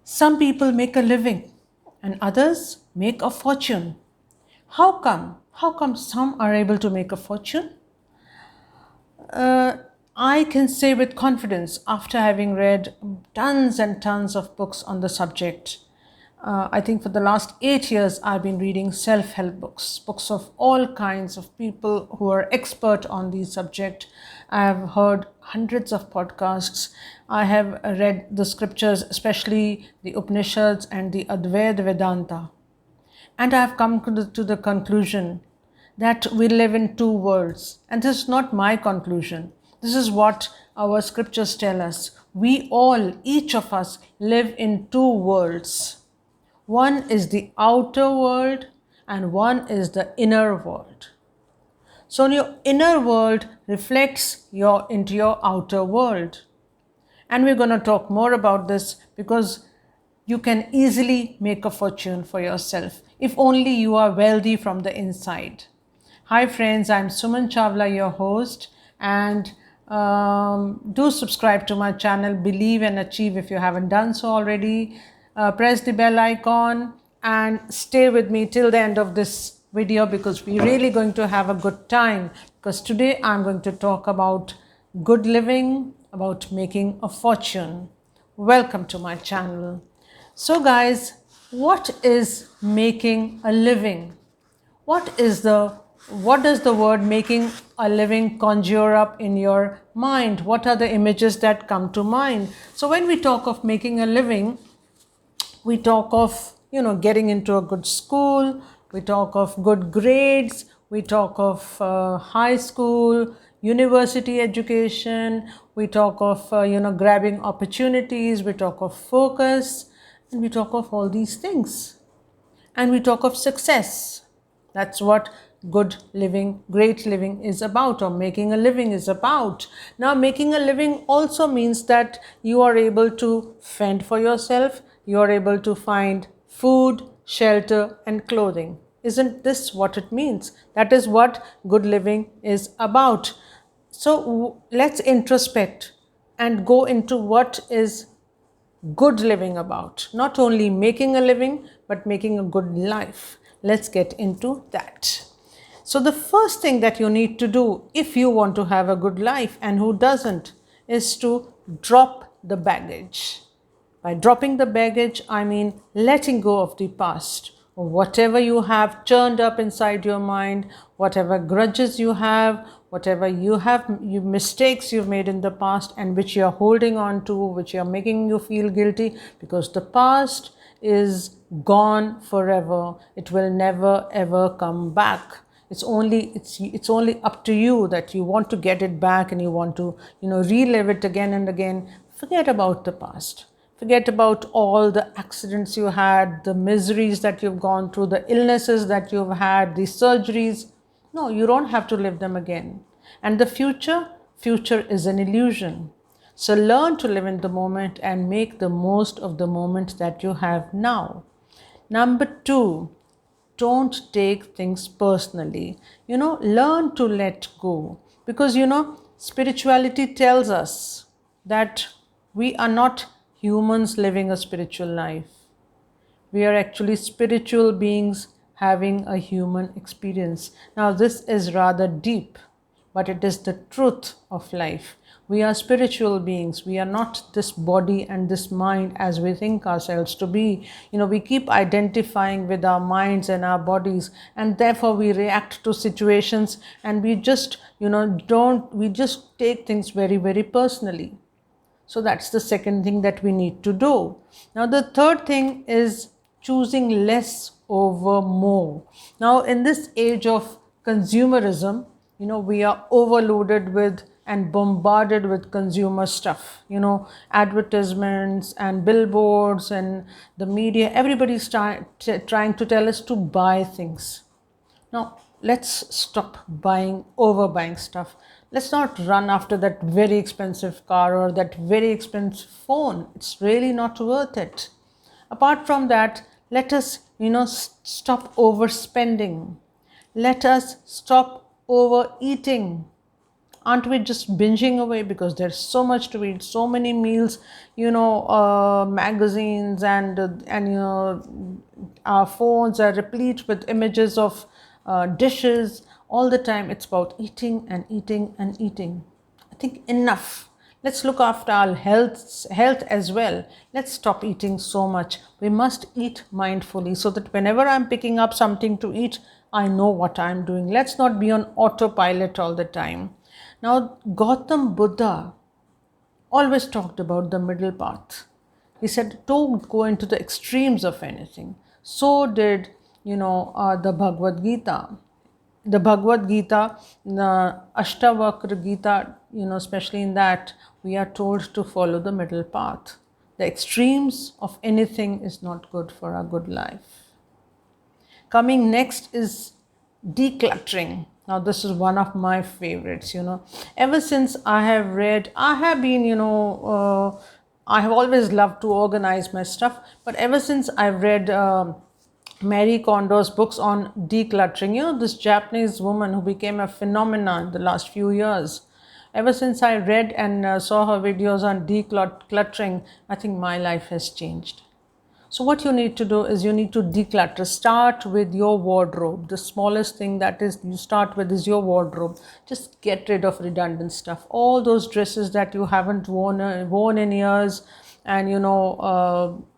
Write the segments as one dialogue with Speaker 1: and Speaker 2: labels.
Speaker 1: Some people make a living and others make a fortune. How come? How come some are able to make a fortune? Uh, I can say with confidence after having read tons and tons of books on the subject. I think for the last 8 years, I've been reading self help books, books of all kinds of people who are expert on the subject. I have heard hundreds of podcasts. I have read the scriptures, especially the Upanishads and the Advaita Vedanta. And I have come to the conclusion that we live in two worlds. And this is not my conclusion. This is what our scriptures tell us. We all, each of us, live in two worlds. One is the outer world and one is the inner world. So your inner world reflects into your outer world. And we're going to talk more about this because you can easily make a fortune for yourself if only you are wealthy from the inside. Hi friends, I'm Suman Chawla, your host, and do subscribe to my channel, Believe and Achieve if you haven't done so already. Press the bell icon and stay with me till the end of this video because we're really going to have a good time, because today I'm going to talk about good living, about making a fortune. Welcome to my channel. So guys, what is making a living? What does the word making a living conjure up in your mind? What are the images that come to mind? So when we talk of making a living, we talk of, getting into a good school, we talk of good grades, we talk of high school, university education, we talk of, grabbing opportunities, we talk of focus, and we talk of all these things. And we talk of success. That's what good living, great living is about, or making a living is about. Now, making a living also means that you are able to fend for yourself, you are able to find food, shelter, and clothing. Isn't this what it means? That is what good living is about. So let's introspect and go into what is good living about. Not only making a living, but making a good life. Let's get into that. So the first thing that you need to do if you want to have a good life, and who doesn't, is to drop the baggage. By dropping the baggage, I mean letting go of the past. Whatever you have churned up inside your mind, whatever grudges you have, whatever you mistakes you've made in the past and which you're holding on to, which are making you feel guilty, because the past is gone forever. It will never ever come back. It's only up to you that you want to get it back and you want to, relive it again and again. Forget about the past. Forget about all the accidents you had, the miseries that you've gone through, the illnesses that you've had, the surgeries. No, you don't have to live them again. And the future is an illusion. So learn to live in the moment and make the most of the moment that you have now. Number 2, don't take things personally. Learn to let go. Because, spirituality tells us that we are not humans living a spiritual life. We are actually spiritual beings having a human experience. Now, this is rather deep, but it is the truth of life. We are spiritual beings. We are not this body and this mind as we think ourselves to be. We keep identifying with our minds and our bodies, and therefore we react to situations, and we just, we just take things very, very personally. So that's the second thing that we need to do. Now, the third thing is choosing less over more. Now, in this age of consumerism, we are overloaded with and bombarded with consumer stuff, advertisements and billboards and the media. Everybody's trying to tell us to buy things. Now, let's stop overbuying stuff. Let's not run after that very expensive car or that very expensive phone. It's really not worth it. Apart from that, let us, stop overspending. Let us stop overeating. Aren't we just binging away because there's so much to eat, so many meals, magazines and our phones are replete with images of dishes all the time. It's about eating and eating and eating. I think enough. Let's look after our health as well. Let's stop eating so much. We must eat mindfully so that whenever I'm picking up something to eat, I know what I'm doing. Let's not be on autopilot all the time. Now, Gautam Buddha always talked about the middle path. He said, don't go into the extremes of anything. So did, the Bhagavad Gita. The Bhagavad Gita, the Ashtavakra Gita, especially in that, we are told to follow the middle path. The extremes of anything is not good for our good life. Coming next is decluttering. Now, this is one of my favorites. Ever since I have read, I have been, I have always loved to organize my stuff, but ever since I've read Mary Kondo's books on decluttering, this Japanese woman who became a phenomenon in the last few years. Ever since I read and saw her videos on decluttering, I think my life has changed. So what you need to do is you need to declutter. Start with your wardrobe. The smallest thing that is you start with is your wardrobe. Just get rid of redundant stuff. All those dresses that you haven't worn in years, and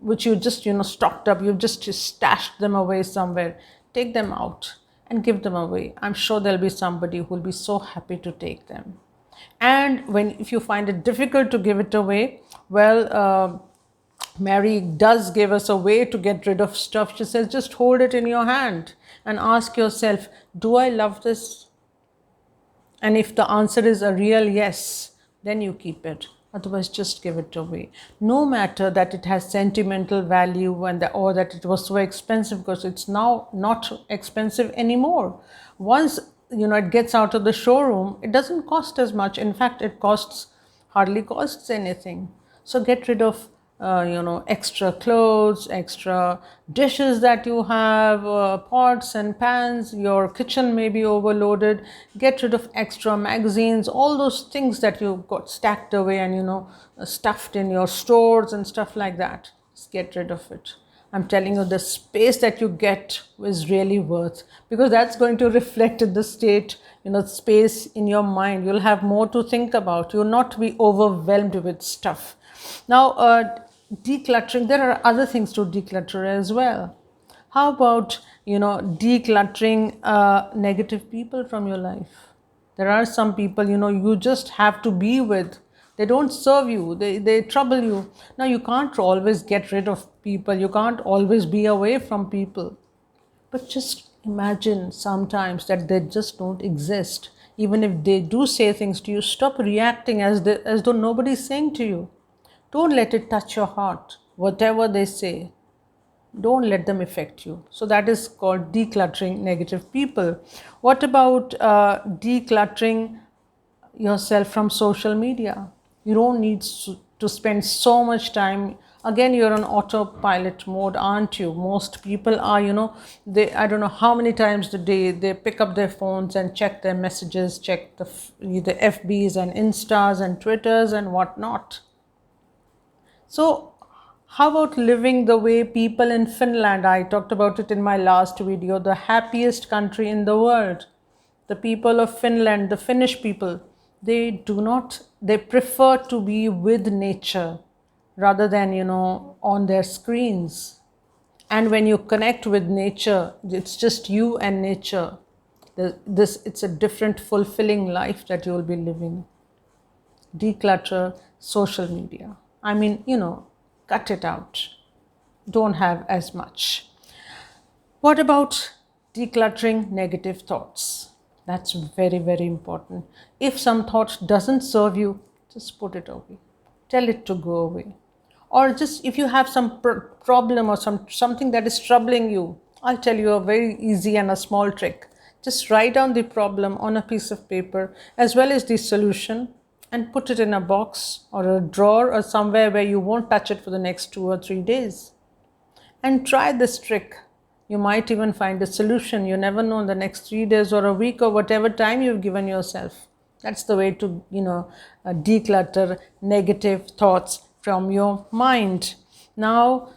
Speaker 1: which you just stocked up, you've just stashed them away somewhere. Take them out and give them away. I'm sure there'll be somebody who will be so happy to take them. And if you find it difficult to give it away, well, Mary does give us a way to get rid of stuff. She says, just hold it in your hand and ask yourself, do I love this? And if the answer is a real yes, then you keep it. Otherwise, just give it away. No matter that it has sentimental value or that it was so expensive, because it's now not expensive anymore. Once it gets out of the showroom, it doesn't cost as much. In fact, it hardly costs anything. So get rid of extra clothes, extra dishes that you have, pots and pans. Your kitchen may be overloaded. Get rid of extra magazines, all those things that you got stacked away and stuffed in your stores and stuff like that. Just get rid of it. I'm telling you, the space that you get is really worth, because that's going to reflect in the space in your mind. You'll have more to think about. You'll not be overwhelmed with stuff. Now, decluttering, there are other things to declutter as well. How about, decluttering negative people from your life? There are some people, you just have to be with. They don't serve you. They trouble you. Now, you can't always get rid of people. You can't always be away from people. But just imagine sometimes that they just don't exist. Even if they do say things to you, stop reacting as though nobody's saying to you. Don't let it touch your heart. Whatever they say, don't let them affect you. So that is called decluttering negative people. What about decluttering yourself from social media? You don't need to spend so much time. Again, you're on autopilot mode, aren't you? Most people are, I don't know how many times a day they pick up their phones and check their messages, check the FBs and Instas and Twitters and whatnot. So how about living the way people in Finland? I talked about it in my last video, the happiest country in the world. The people of Finland, the Finnish people, they prefer to be with nature rather than, on their screens. And when you connect with nature, it's just you and nature. It's a different, fulfilling life that you will be living. Declutter social media. I mean, cut it out. Don't have as much. What about decluttering negative thoughts? That's very, very important. If some thought doesn't serve you, just put it away. Tell it to go away. Or just if you have some problem or something that is troubling you, I'll tell you a very easy and a small trick. Just write down the problem on a piece of paper as well as the solution, and put it in a box or a drawer or somewhere where you won't touch it for the next 2 or 3 days. And try this trick. You might even find a solution. You never know, in the next 3 days or a week or whatever time you've given yourself. That's the way to, declutter negative thoughts from your mind. Now,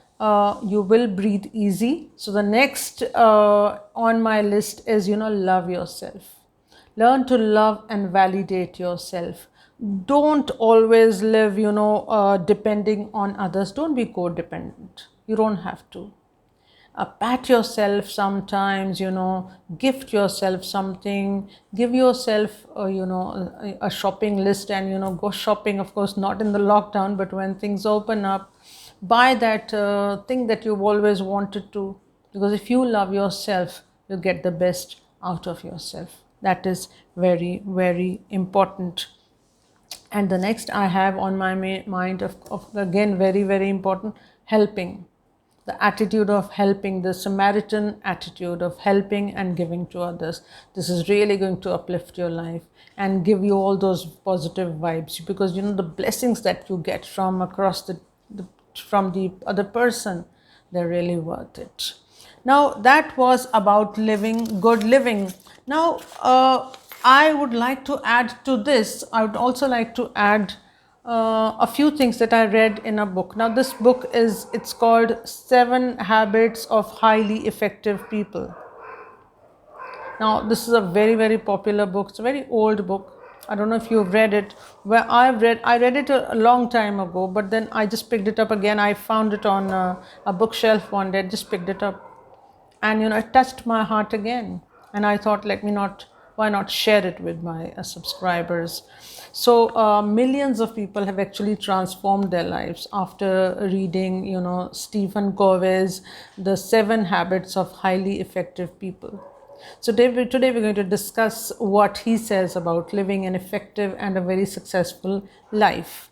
Speaker 1: you will breathe easy. So the next on my list is, love yourself. Learn to love and validate yourself. Don't always live, depending on others. Don't be codependent. You don't have to. Pat yourself sometimes, gift yourself something, give yourself a shopping list, and go shopping, of course not in the lockdown, but when things open up, buy that thing that you've always wanted to, because if you love yourself, you get the best out of yourself. That is very, very important. And the next I have on my mind, of again very, very important, helping. The attitude of helping, the Samaritan attitude of helping and giving to others. This is really going to uplift your life and give you all those positive vibes, because the blessings that you get from across from the other person, they're really worth it. Now, that was about living good living. Now, I would like to add to this, I would also like to add a few things that I read in a book. Now, this book it's called Seven Habits of Highly Effective People. Now, this is a very, very popular book. It's a very old book. I don't know if you've read it. I read it a long time ago, but then I just picked it up again. I found it on a bookshelf one day, just picked it up. And, it touched my heart again. And I thought, why not share it with my subscribers? So millions of people have actually transformed their lives after reading, Stephen Covey's The 7 Habits of Highly Effective People. So today we're going to discuss what he says about living an effective and a very successful life.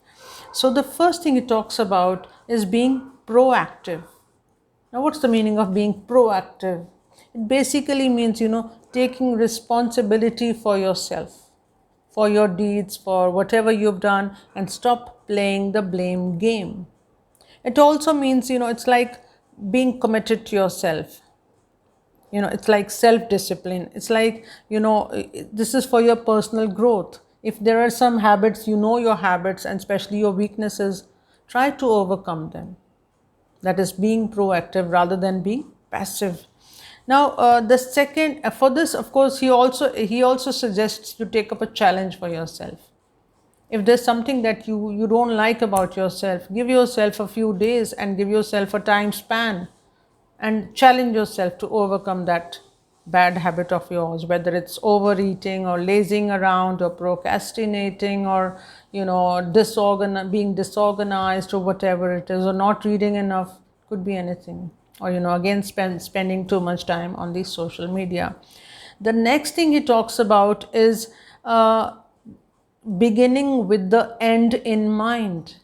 Speaker 1: So the first thing he talks about is being proactive. Now, what's the meaning of being proactive? It basically means, taking responsibility for yourself, for your deeds, for whatever you've done, and stop playing the blame game. It also means, it's like being committed to yourself. It's like self-discipline. It's like, this is for your personal growth. If there are some habits, your habits, and especially your weaknesses, try to overcome them. That is being proactive rather than being passive. Now, the second, for this, of course, he also suggests you take up a challenge for yourself. If there's something that you don't like about yourself, give yourself a few days and give yourself a time span and challenge yourself to overcome that bad habit of yours, whether it's overeating or lazing around or procrastinating or being disorganized or whatever it is, or not reading enough. Could be anything. Or again spending too much time on the social media. The next thing he talks about is beginning with the end in mind.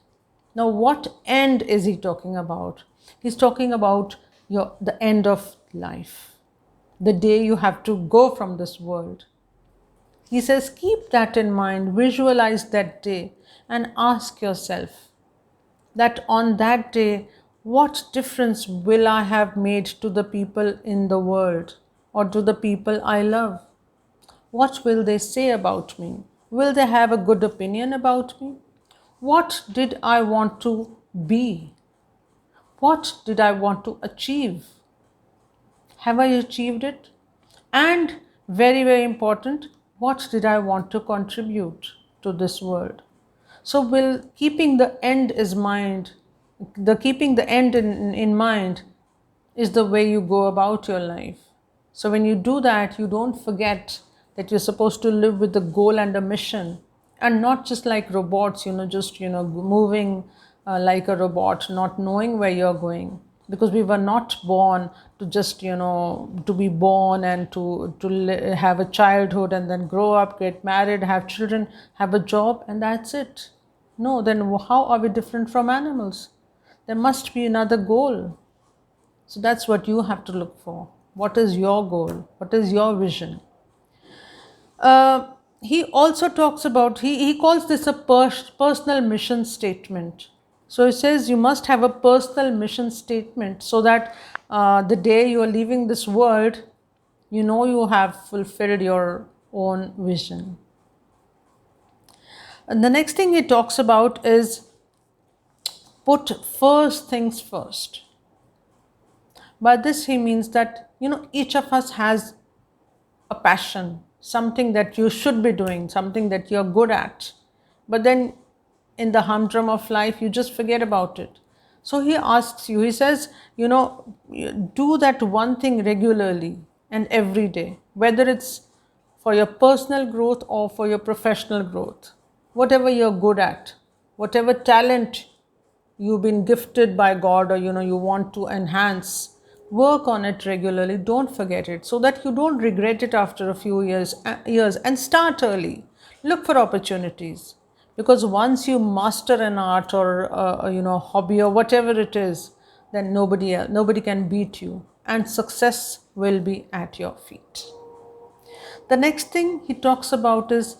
Speaker 1: Now, what end is he talking about? He's talking about the end of life, the day you have to go from this world. He says, keep that in mind, visualize that day, and ask yourself that on that day, what difference will I have made to the people in the world or to the people I love? What will they say about me? Will they have a good opinion about me? What did I want to be? What did I want to achieve? Have I achieved it? And very, very important, what did I want to contribute to this world? So will keeping the end in mind is the way you go about your life. So when you do that, you don't forget that you're supposed to live with a goal and a mission, and not just like robots, moving like a robot, not knowing where you're going. Because we were not born to just, to be born and to have a childhood and then grow up, get married, have children, have a job, and that's it. No, then how are we different from animals? There must be another goal. So that's what you have to look for. What is your goal? What is your vision? He also talks about, he calls this a personal mission statement. So he says you must have a personal mission statement so that the day you are leaving this world, you have fulfilled your own vision. And the next thing he talks about is put first things first. By this, he means that, each of us has a passion, something that you should be doing, something that you're good at. But then in the humdrum of life, you just forget about it. So he asks you, he says, do that one thing regularly and every day, whether it's for your personal growth or for your professional growth. Whatever you're good at, whatever talent you've been gifted by God, or you want to enhance, work on it regularly. Don't forget it, so that you don't regret it after a few years. And start early. Look for opportunities, because once you master an art or hobby or whatever it is, then nobody can beat you, and success will be at your feet. The next thing he talks about is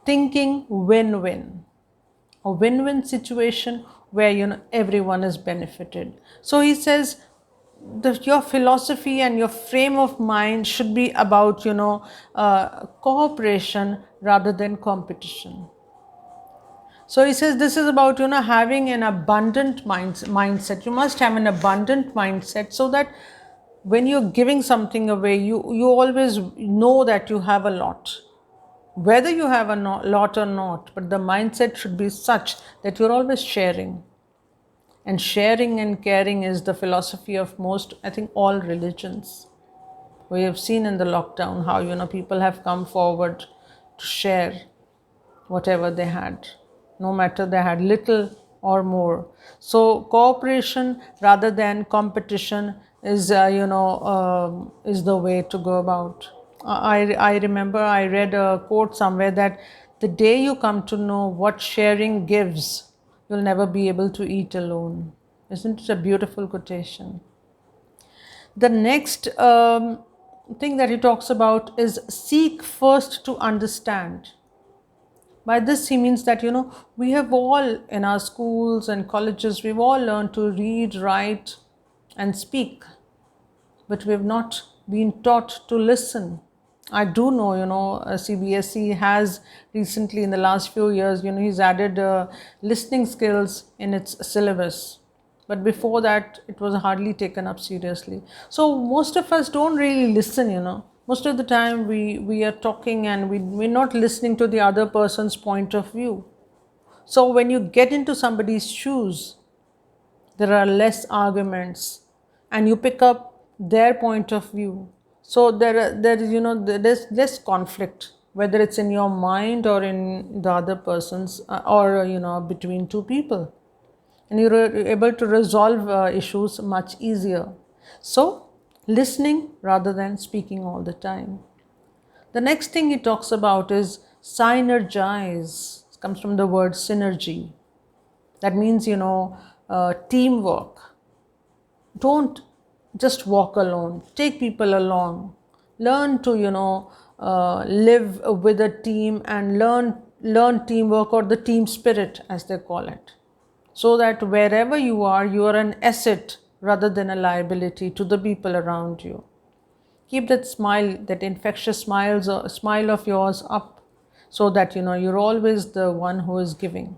Speaker 1: thinking win-win, a win-win situation where everyone is benefited. So he says your philosophy and your frame of mind should be about cooperation rather than competition. So he says this is about having an abundant mindset. You must have an abundant mindset, so that when you're giving something away, you always know that you have a lot, whether you have a lot or not. But the mindset should be such that you're always sharing. And sharing and caring is the philosophy of most, I think, all religions. We have seen in the lockdown how people have come forward to share whatever they had, no matter they had little or more. So cooperation rather than competition is is the way to go about. I remember I read a quote somewhere that the day you come to know what sharing gives, you'll never be able to eat alone. Isn't it a beautiful quotation? The next thing that he talks about is seek first to understand. By this, he means that, we have all in our schools and colleges, we've all learned to read, write, and speak, but we have not been taught to listen. I do know, CBSE has recently, in the last few years, he's added listening skills in its syllabus. But before that, it was hardly taken up seriously. So most of us don't really listen. Most of the time we are talking, and we're not listening to the other person's point of view. So when you get into somebody's shoes, there are less arguments, and you pick up their point of view. So there's less conflict, whether it's in your mind or in the other person's, or between two people, and you're able to resolve issues much easier. So listening rather than speaking all the time. The next thing he talks about is synergize. It comes from the word synergy. That means teamwork. Don't just walk alone, take people along. Learn to live with a team, and learn teamwork, or the team spirit as they call it, so that wherever you are an asset rather than a liability to the people around you. Keep that smile, that infectious smile of yours up, so that you're always the one who is giving.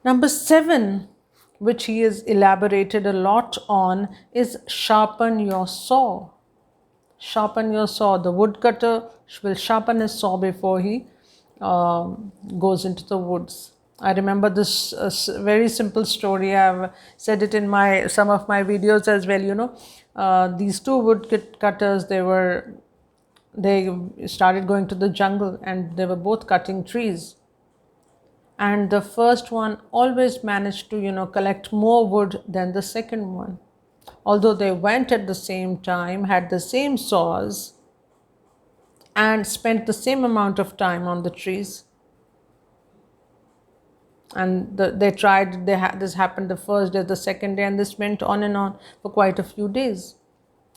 Speaker 1: Number 7, which he has elaborated a lot on, is sharpen your saw. Sharpen your saw. The woodcutter will sharpen his saw before he goes into the woods. I remember this very simple story. I've said it in some of my videos as well. These two woodcutters, they started going to the jungle, and they were both cutting trees. And the first one always managed to collect more wood than the second one, although they went at the same time, had the same saws, and spent the same amount of time on the trees. And this happened the first day, the second day, and this went on and on for quite a few days.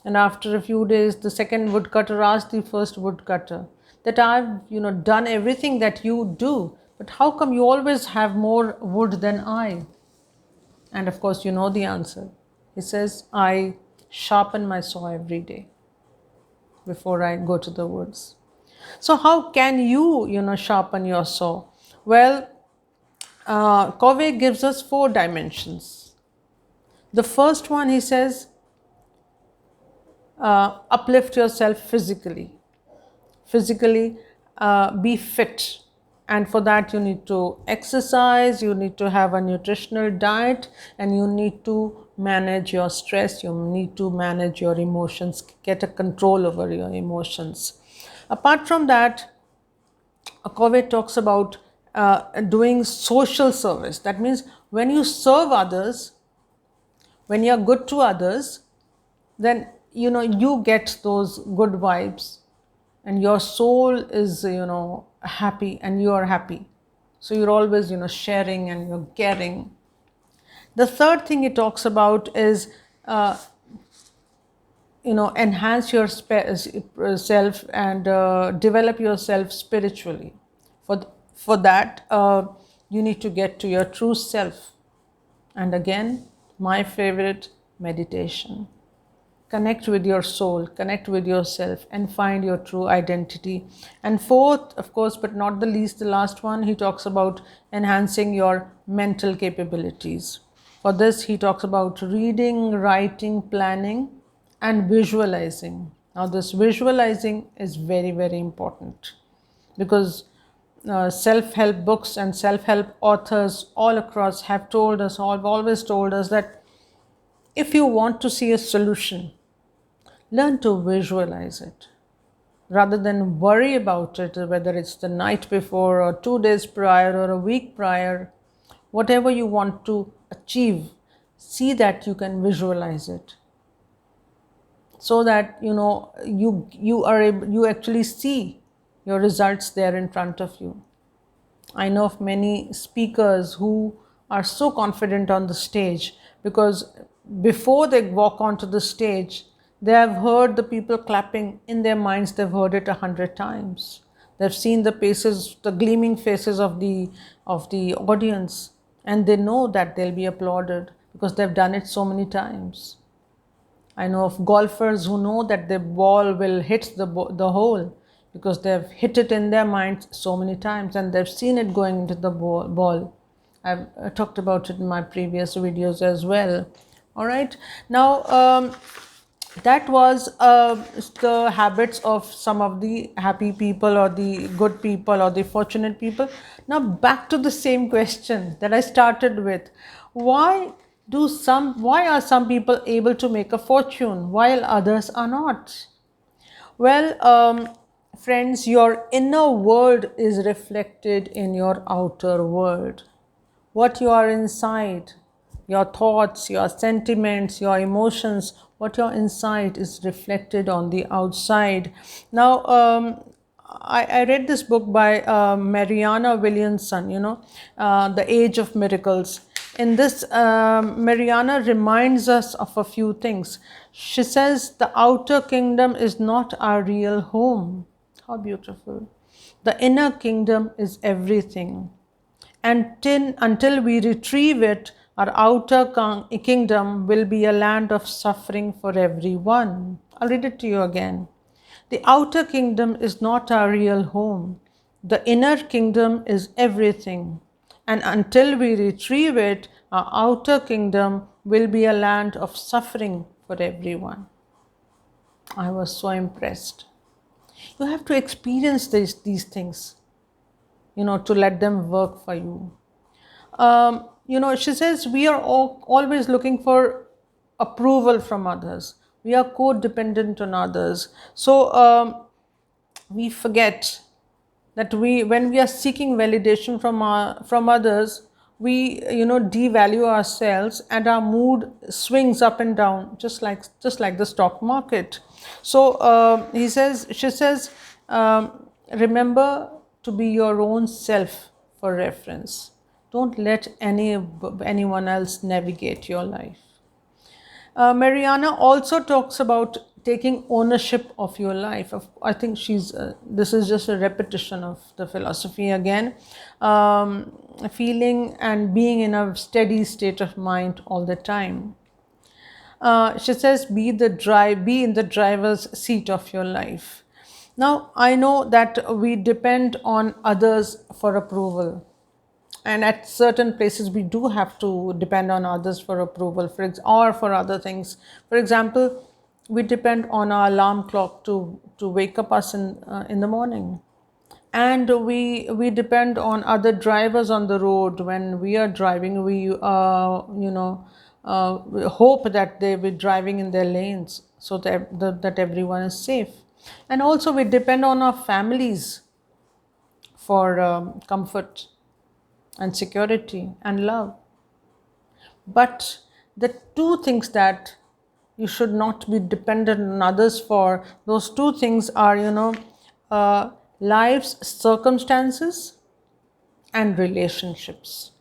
Speaker 1: And after a few days, the second woodcutter asked the first woodcutter that, I've done everything that you do, but how come you always have more wood than I? And of course, you know the answer. He says, I sharpen my saw every day before I go to the woods. So how can you sharpen your saw? Well, Covey gives us 4 dimensions. The first one, he says, uplift yourself physically. Physically, be fit. And for that, you need to exercise, you need to have a nutritional diet, and you need to manage your stress, you need to manage your emotions, get a control over your emotions. Apart from that, Covey talks about doing social service. That means when you serve others, when you're good to others, then you get those good vibes, and your soul is happy, and you are happy. So you're always sharing and you're caring. The third thing he talks about is enhance your self and develop yourself spiritually. For that, you need to get to your true self. And again, my favorite, meditation. Connect with your soul, connect with yourself, and find your true identity. And fourth, of course, but not the least, the last one, he talks about enhancing your mental capabilities. For this, he talks about reading, writing, planning, and visualizing. Now, this visualizing is very, very important, because self-help books and self-help authors all across have told us, have always told us, that if you want to see a solution, learn to visualize it rather than worry about it, whether it's the night before or 2 days prior or a week prior. Whatever you want to achieve, see that you can visualize it, so that you actually see your results there in front of you. I know of many speakers who are so confident on the stage, because before they walk onto the stage, they have heard the people clapping in their minds. They've heard it 100 times. They've seen the faces, the gleaming faces of the audience, and they know that they'll be applauded because they've done it so many times. I know of golfers who know that the ball will hit the hole, because they've hit it in their minds so many times and they've seen it going into the ball. I've talked about it in my previous videos as well. All right. Now, that was the habits of some of the happy people, or the good people, or the fortunate people. Now back to the same question that I started with. Why are some people able to make a fortune while others are not? Well, friends, your inner world is reflected in your outer world. What you are inside, your thoughts, your sentiments, your emotions, what you're inside is reflected on the outside. Now, I read this book by Mariana Williamson, The Age of Miracles. In this, Mariana reminds us of a few things. She says, the outer kingdom is not our real home. How beautiful. The inner kingdom is everything. Until we retrieve it, our outer kingdom will be a land of suffering for everyone. I'll read it to you again. The outer kingdom is not our real home. The inner kingdom is everything. And until we retrieve it, our outer kingdom will be a land of suffering for everyone. I was so impressed. You have to experience these things, to let them work for you. She says we are always looking for approval from others. We are codependent on others. So we forget that when we are seeking validation from others, we devalue ourselves, and our mood swings up and down, just like the stock market. So she says, remember to be your own self for reference. Don't let anyone else navigate your life. Mariana also talks about taking ownership of your life. I think this is just a repetition of the philosophy again. Feeling and being in a steady state of mind all the time. She says, be in the driver's seat of your life. Now, I know that we depend on others for approval, and at certain places we do have to depend on others for approval, or for other things. For example, we depend on our alarm clock to wake up us in the morning, and we depend on other drivers on the road. When we are driving, we hope that they be driving in their lanes, so that everyone is safe. And also we depend on our families for comfort and security and love. But the two things that you should not be dependent on others for, those two things are, life's circumstances and relationships.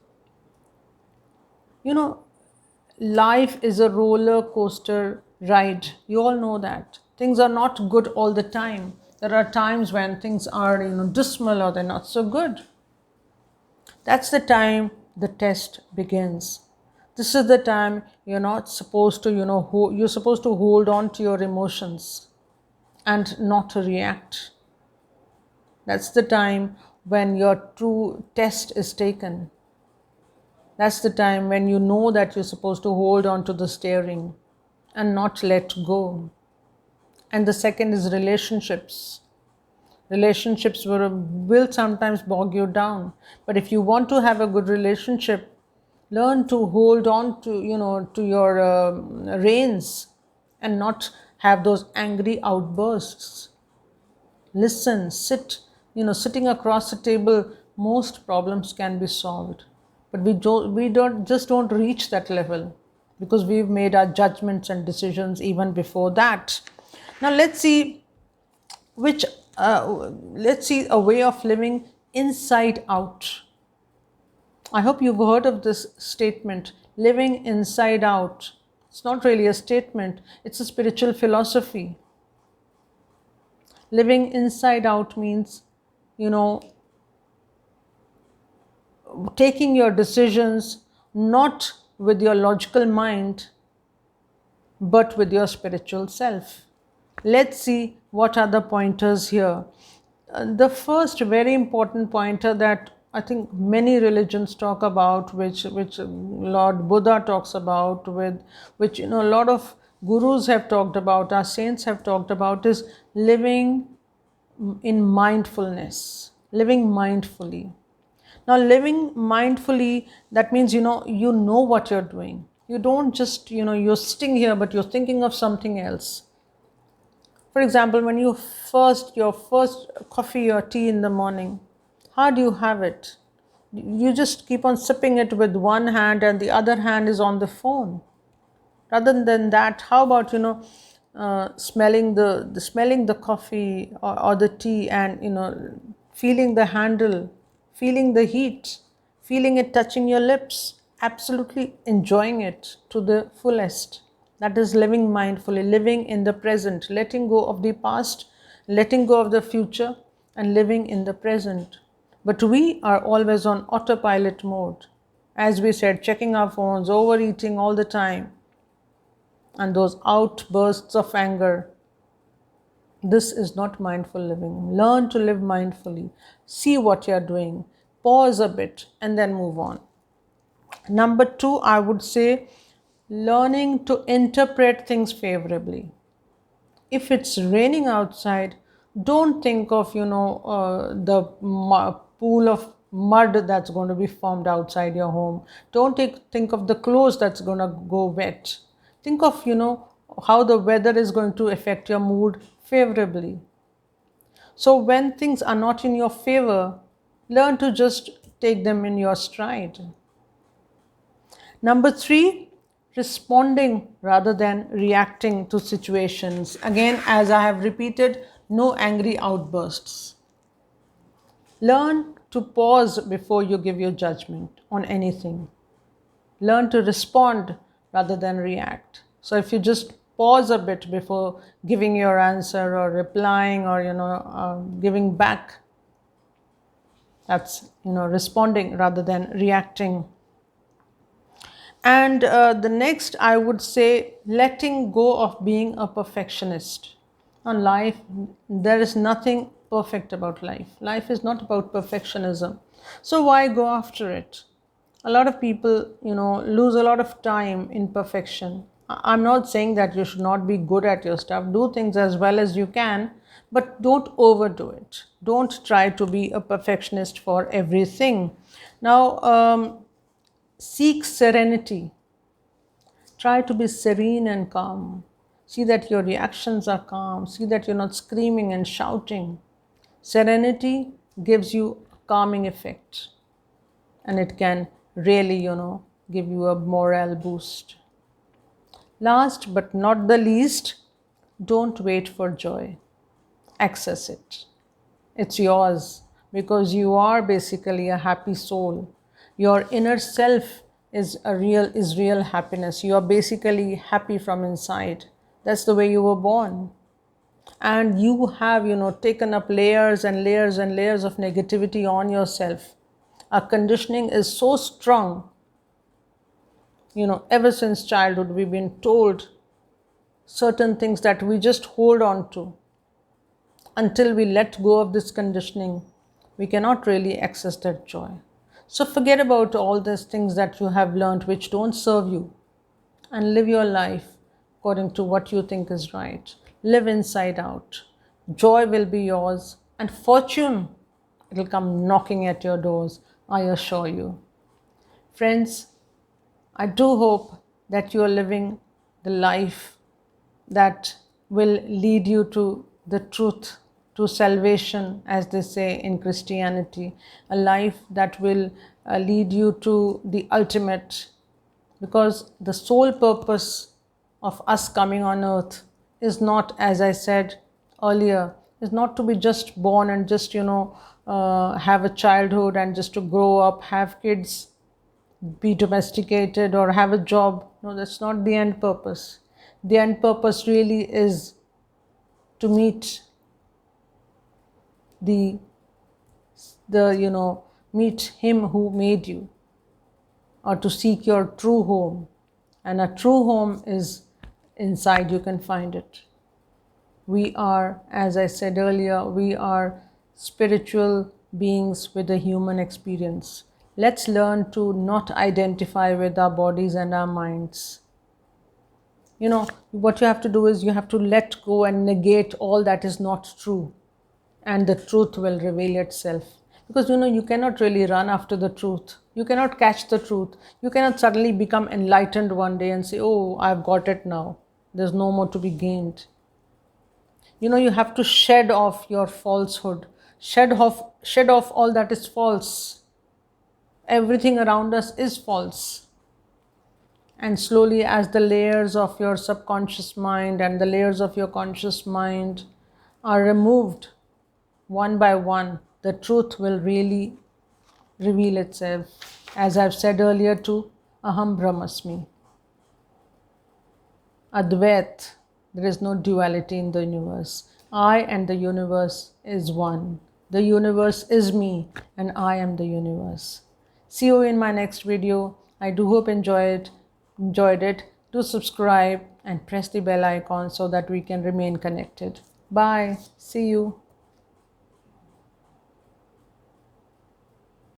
Speaker 1: You know, life is a roller coaster ride. You all know that. Things are not good all the time. There are times when things are, dismal, or they're not so good. That's the time the test begins. This is the time you're not supposed to, you're supposed to hold on to your emotions and not react. That's the time when your true test is taken. That's the time when you know that you're supposed to hold on to the steering and not let go. And the second is relationships. Relationships will sometimes bog you down. But if you want to have a good relationship, learn to hold on to, to your reins and not have those angry outbursts. Listen, sitting across the table, most problems can be solved. But we don't reach that level because we've made our judgments and decisions even before that. Now which let's see a way of living inside out. I hope you've heard of this statement, living inside out. It's not really a statement, it's a spiritual philosophy. Living inside out means, you know, taking your decisions not with your logical mind, but with your spiritual self. Let's see what are the pointers here. The first very important pointer that I think many religions talk about, which Lord Buddha talks about, with which a lot of gurus have talked about, our saints have talked about, is living in mindfulness, living mindfully. Now, living mindfully, that means you know what you're doing. You don't just you're sitting here, but you're thinking of something else. For example, when your first coffee or tea in the morning, how do you have it? You just keep on sipping it with one hand and the other hand is on the phone. Rather than that, how about smelling the coffee or the tea, and feeling the handle, feeling the heat, feeling it touching your lips, absolutely enjoying it to the fullest. That is living mindfully, living in the present, letting go of the past, letting go of the future, and living in the present. But we are always on autopilot mode. As we said, checking our phones, overeating all the time, and those outbursts of anger. This is not mindful living. Learn to live mindfully. See what you're doing. Pause a bit and then move on. Number two, I would say learning to interpret things favorably. If it's raining outside, don't think of the pool of mud that's going to be formed outside your home. Don't think of the clothes that's going to go wet. Think of how the weather is going to affect your mood favorably. So when things are not in your favor, learn to just take them in your stride. Number three, responding rather than reacting to situations. Again, as I have repeated, no angry outbursts. Learn to pause before you give your judgment on anything. Learn to respond rather than react. So if you just pause a bit before giving your answer or replying or giving back, that's responding rather than reacting. And the next, I would say, letting go of being a perfectionist. On life, there is nothing perfect about life. Life is not about perfectionism. So why go after it? A lot of people, lose a lot of time in perfection. I'm not saying that you should not be good at your stuff. Do things as well as you can, but don't overdo it. Don't try to be a perfectionist for everything. Now, seek serenity. Try to be serene and calm. See that your reactions are calm. See that you're not screaming and shouting. Serenity gives you a calming effect, and it can really, give you a morale boost. Last but not the least, don't wait for joy. Access it. It's yours because you are basically a happy soul. Your inner self is real happiness. You are basically happy from inside. That's the way you were born. And you have, taken up layers and layers and layers of negativity on yourself. Our conditioning is so strong. Ever since childhood, we've been told certain things that we just hold on to. Until we let go of this conditioning, we cannot really access that joy. So forget about all these things that you have learned which don't serve you, and live your life according to what you think is right. Live inside out. Joy will be yours, and fortune, it'll come knocking at your doors, I assure you. Friends, I do hope that you are living the life that will lead you to the truth, to salvation, as they say in Christianity, a life that will lead you to the ultimate. Because the sole purpose of us coming on earth is not, as I said earlier, is not to be just born and just, have a childhood and just to grow up, have kids, be domesticated, or have a job. No, that's not the end purpose. The end purpose really is to meet the meet him who made you, or to seek your true home. And a true home is inside. You can find it. We are, as I said earlier, we are spiritual beings with a human experience. Let's learn to not identify with our bodies and our minds. What you have to do is you have to let go and negate all that is not true, and the truth will reveal itself. Because you cannot really run after the truth. You cannot catch the truth. You cannot suddenly become enlightened one day and say, oh, I've got it now, there's no more to be gained. You have to shed off your falsehood, shed off all that is false. Everything around us is false. And slowly, as the layers of your subconscious mind and the layers of your conscious mind are removed one by one, the truth will really reveal itself. As I've said earlier too, Aham Brahmasmi. Advait, there is no duality in the universe. I and the universe is one. The universe is me and I am the universe. See you in my next video. I do hope enjoyed it. Do subscribe and press the bell icon so that we can remain connected. Bye. See you.